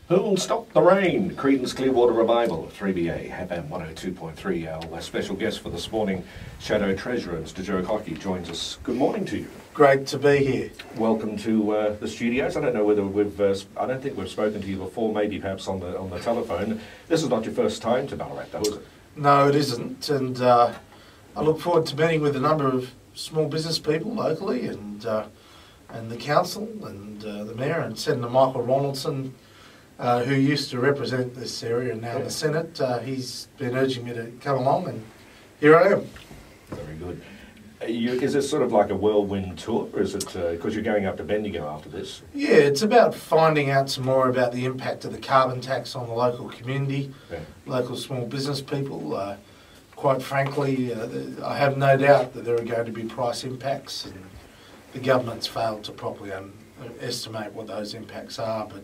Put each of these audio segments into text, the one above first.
Who'll stop the rain? Creedence Clearwater Revival, 3BA, FM 102.3. Our special guest for this morning, Shadow Treasurer, Mr. Joe Hockey, joins us. Good morning to you. Great to be here. Welcome to the studios. I don't know whether I don't think we've spoken to you before, maybe perhaps on the telephone. This is not your first time to Ballarat, though, is it? No, it isn't. And I look forward to meeting with a number of small business people locally and the council and the mayor and Senator Michael Ronaldson, who used to represent this area and now in the Senate. He's been urging me to come along, and here I am. Very good. Is this sort of like a whirlwind tour, or is it because you're going up to Bendigo after this? Yeah, it's about finding out some more about the impact of the carbon tax on the local community, local small business people. Quite frankly, I have no doubt that there are going to be price impacts, and the government's failed to properly estimate what those impacts are. But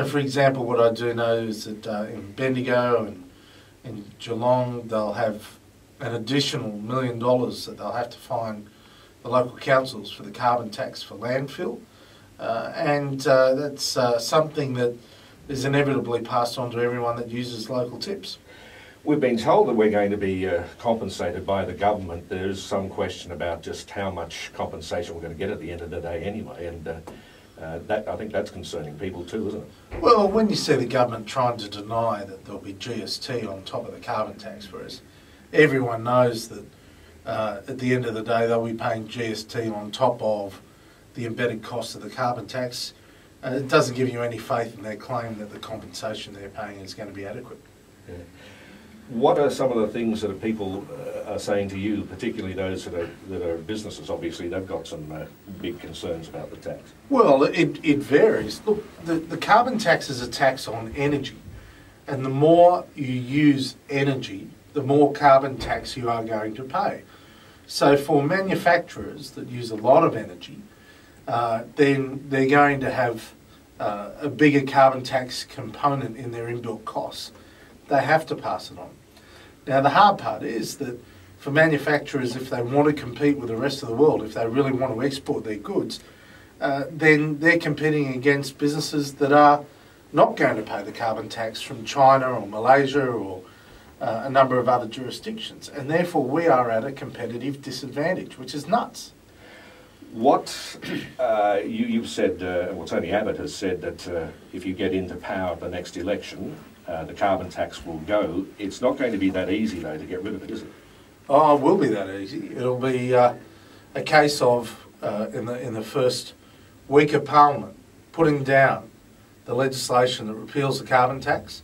for example, what I do know is that in Bendigo and in Geelong, they'll have an additional $1 million that they'll have to fine the local councils for the carbon tax for landfill. And that's something that is inevitably passed on to everyone that uses local tips. We've been told that we're going to be compensated by the government. There's some question about just how much compensation we're going to get at the end of the day anyway, and I think that's concerning people too, isn't it? Well, when you see the government trying to deny that there'll be GST on top of the carbon tax for us, everyone knows that at the end of the day they'll be paying GST on top of the embedded cost of the carbon tax. It doesn't give you any faith in their claim that the compensation they're paying is going to be adequate. Yeah. What are some of the things that people are saying to you, particularly those that are businesses? Obviously, they've got some big concerns about the tax. Well, it varies. Look, the carbon tax is a tax on energy, and the more you use energy, the more carbon tax you are going to pay. So for manufacturers that use a lot of energy, then they're going to have a bigger carbon tax component in their inbuilt costs. They have to pass it on. Now, the hard part is that for manufacturers, if they want to compete with the rest of the world, if they really want to export their goods, then they're competing against businesses that are not going to pay the carbon tax from China or Malaysia or a number of other jurisdictions. And therefore, we are at a competitive disadvantage, which is nuts. What you've said, well, Tony Abbott has said that if you get into power at the next election, the carbon tax will go. It's not going to be that easy, though, to get rid of it, is it? Oh, it will be that easy. It'll be a case of, in the first week of Parliament, putting down the legislation that repeals the carbon tax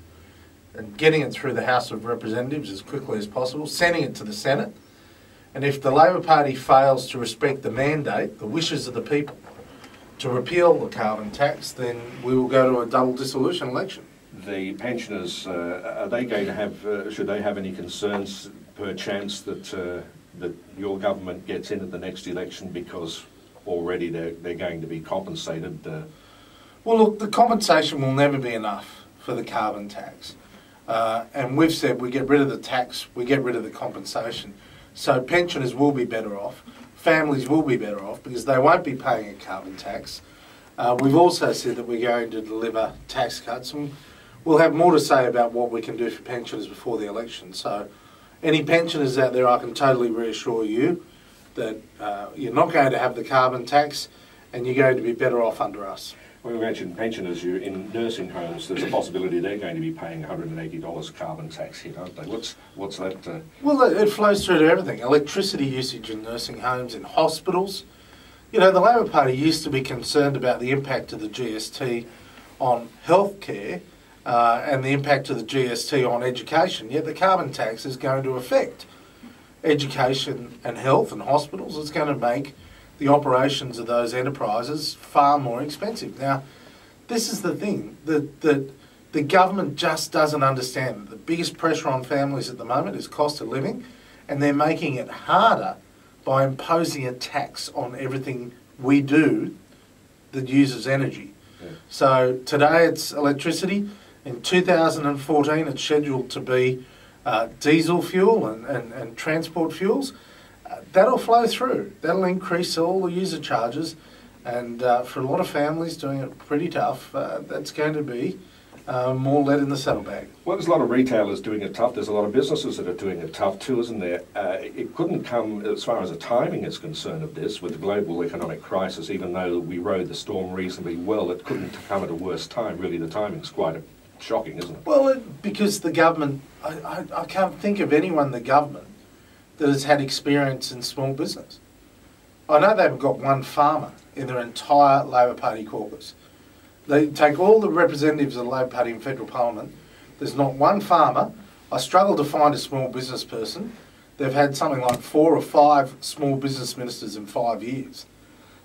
and getting it through the House of Representatives as quickly as possible, sending it to the Senate. And if the Labor Party fails to respect the mandate, the wishes of the people, to repeal the carbon tax, then we will go to a double dissolution election. The pensioners, are they going to have, should they have any concerns per chance that your government gets in at the next election because already they're going to be compensated? Well, look, the compensation will never be enough for the carbon tax. And we've said we get rid of the tax, we get rid of the compensation. So pensioners will be better off, families will be better off because they won't be paying a carbon tax. We've also said that we're going to deliver tax cuts, and we'll have more to say about what we can do for pensioners before the election. So any pensioners out there, I can totally reassure you that you're not going to have the carbon tax and you're going to be better off under us. Well, you mentioned pensioners. You're in nursing homes. There's a possibility they're going to be paying $180 carbon tax hit, aren't they? What's that? Well, it flows through to everything. Electricity usage in nursing homes, in hospitals. You know, the Labor Party used to be concerned about the impact of the GST on healthcare and the impact of the GST on education, yet the carbon tax is going to affect education and health and hospitals. It's going to make the operations of those enterprises far more expensive. Now, this is the thing, that the government just doesn't understand. The biggest pressure on families at the moment is cost of living, and they're making it harder by imposing a tax on everything we do that uses energy. Yeah. So today it's electricity. In 2014 it's scheduled to be diesel fuel and transport fuels. That'll flow through. That'll increase all the user charges And for a lot of families doing it pretty tough, that's going to be more lead in the saddlebag. Well, there's a lot of retailers doing it tough. There's a lot of businesses that are doing it tough too, isn't there? It couldn't come, as far as the timing is concerned of this, with the global economic crisis, even though we rode the storm reasonably well, it couldn't come at a worse time. Really, the timing's quite shocking, isn't it? Well, because the government, I can't think of anyone in the government that has had experience in small business. I know they haven't got one farmer in their entire Labor Party caucus. They take all the representatives of the Labor Party in federal parliament. There's not one farmer. I struggle to find a small business person. They've had something like 4 or 5 small business ministers in 5 years.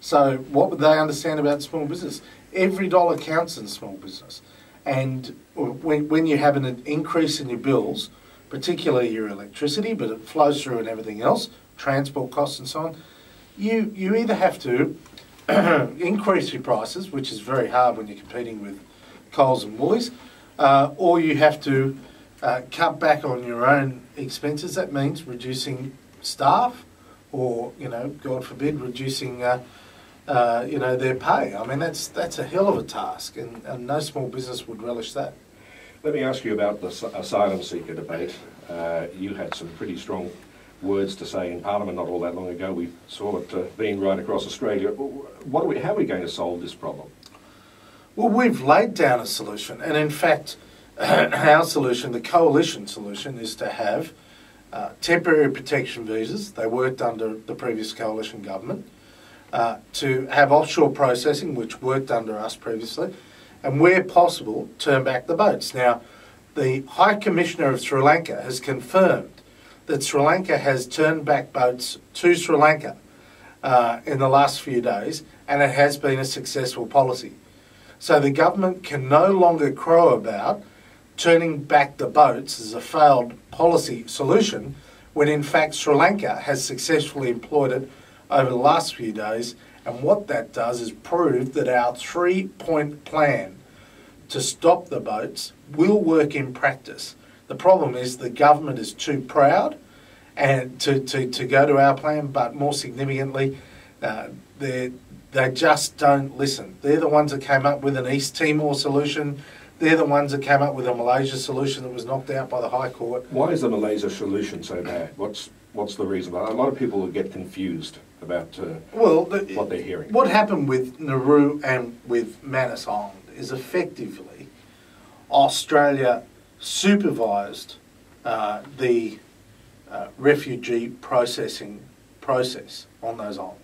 So what would they understand about small business? Every dollar counts in small business. And when you have an increase in your bills, particularly your electricity, but it flows through and everything else, transport costs and so on, you either have to increase your prices, which is very hard when you're competing with Coles and Woolies, or you have to cut back on your own expenses. That means reducing staff, or God forbid, reducing their pay. I mean, that's a hell of a task, and no small business would relish that. Let me ask you about the asylum seeker debate. You had some pretty strong words to say in Parliament not all that long ago. We saw it being right across Australia. How are we going to solve this problem? Well, we've laid down a solution, and in fact, our solution, the coalition solution, is to have temporary protection visas. They worked under the previous coalition government. To have offshore processing, which worked under us previously, and where possible, turn back the boats. Now, the High Commissioner of Sri Lanka has confirmed that Sri Lanka has turned back boats to Sri Lanka in the last few days, and it has been a successful policy. So the government can no longer crow about turning back the boats as a failed policy solution, when in fact Sri Lanka has successfully employed it over the last few days. And what that does is prove that our 3-point plan to stop the boats will work in practice. The problem is the government is too proud and to go to our plan, but more significantly, they just don't listen. They're the ones that came up with an East Timor solution. They're the ones that came up with a Malaysia solution that was knocked out by the High Court. Why is the Malaysia solution so bad? What's the reason? A lot of people get confused about what they're hearing. What happened with Nauru and with Manus Island is effectively Australia supervised the refugee processing process on those islands.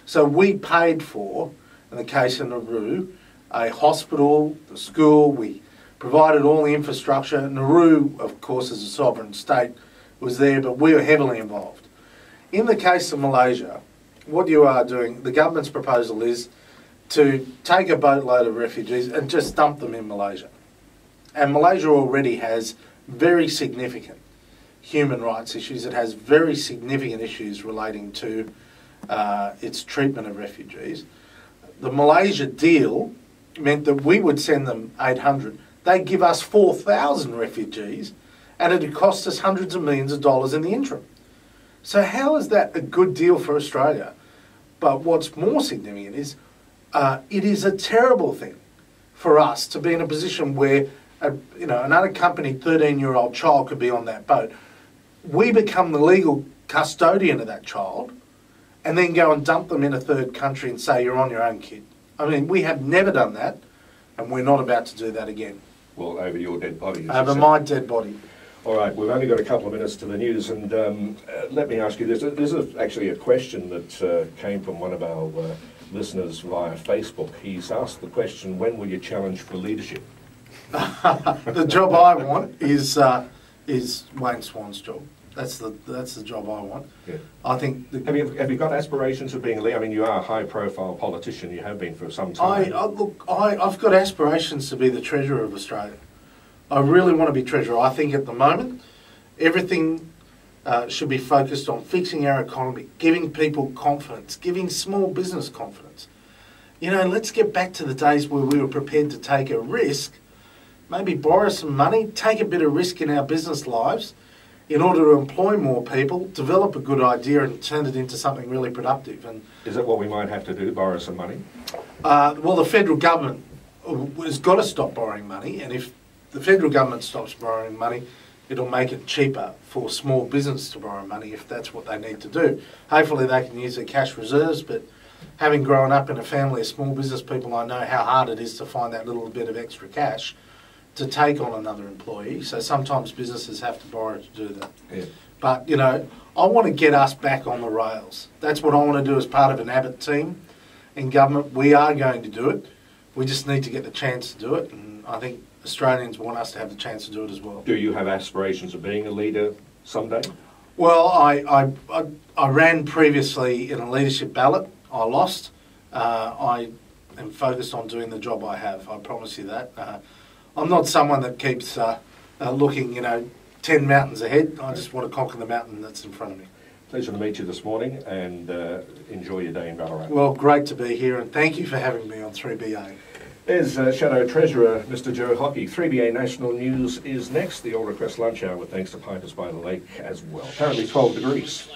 So we paid for, in the case of Nauru, a hospital, the school. We provided all the infrastructure. Nauru, of course, as a sovereign state, was there, but we were heavily involved. In the case of Malaysia, what you are doing, the government's proposal is to take a boatload of refugees and just dump them in Malaysia. And Malaysia already has very significant human rights issues. It has very significant issues relating to its treatment of refugees. The Malaysia deal meant that we would send them 800. They'd give us 4,000 refugees, and it would cost us hundreds of millions of dollars in the interim. So how is that a good deal for Australia? But what's more significant is it is a terrible thing for us to be in a position where an unaccompanied 13-year-old child could be on that boat. We become the legal custodian of that child and then go and dump them in a third country and say, you're on your own, kid. I mean, we have never done that, and we're not about to do that again. Well, over your dead body. Over my dead body. All right, we've only got a couple of minutes to the news, and let me ask you this. This is actually a question that came from one of our listeners via Facebook. He's asked the question, when will you challenge for leadership? The job I want is Wayne Swan's job. That's the job I want. Yeah. I think. Have you got aspirations of being a leader? I mean, you are a high-profile politician. You have been for some time. I've got aspirations to be the treasurer of Australia. I really want to be treasurer. I think at the moment, everything should be focused on fixing our economy, giving people confidence, giving small business confidence. You know, let's get back to the days where we were prepared to take a risk, maybe borrow some money, take a bit of risk in our business lives, in order to employ more people, develop a good idea and turn it into something really productive. And is that what we might have to do, borrow some money? well, the federal government has got to stop borrowing money, and if the federal government stops borrowing money, it'll make it cheaper for small business to borrow money if that's what they need to do. Hopefully they can use their cash reserves, but having grown up in a family of small business people, I know how hard it is to find that little bit of extra cash to take on another employee. So sometimes businesses have to borrow to do that. Yeah. But, you know, I want to get us back on the rails. That's what I want to do as part of an Abbott team in government. We are going to do it. We just need to get the chance to do it, and I think Australians want us to have the chance to do it as well. Do you have aspirations of being a leader someday? Well, I ran previously in a leadership ballot. I lost. I am focused on doing the job I have. I promise you that. I'm not someone that keeps looking, 10 mountains ahead. I just want to conquer the mountain that's in front of me. Pleasure to meet you this morning, and enjoy your day in Ballarat. Well, great to be here, and thank you for having me on 3BA. There's Shadow Treasurer Mr. Joe Hockey. 3BA National News is next. The All Request Lunch Hour with thanks to Pinters by the Lake as well. Currently 12 degrees.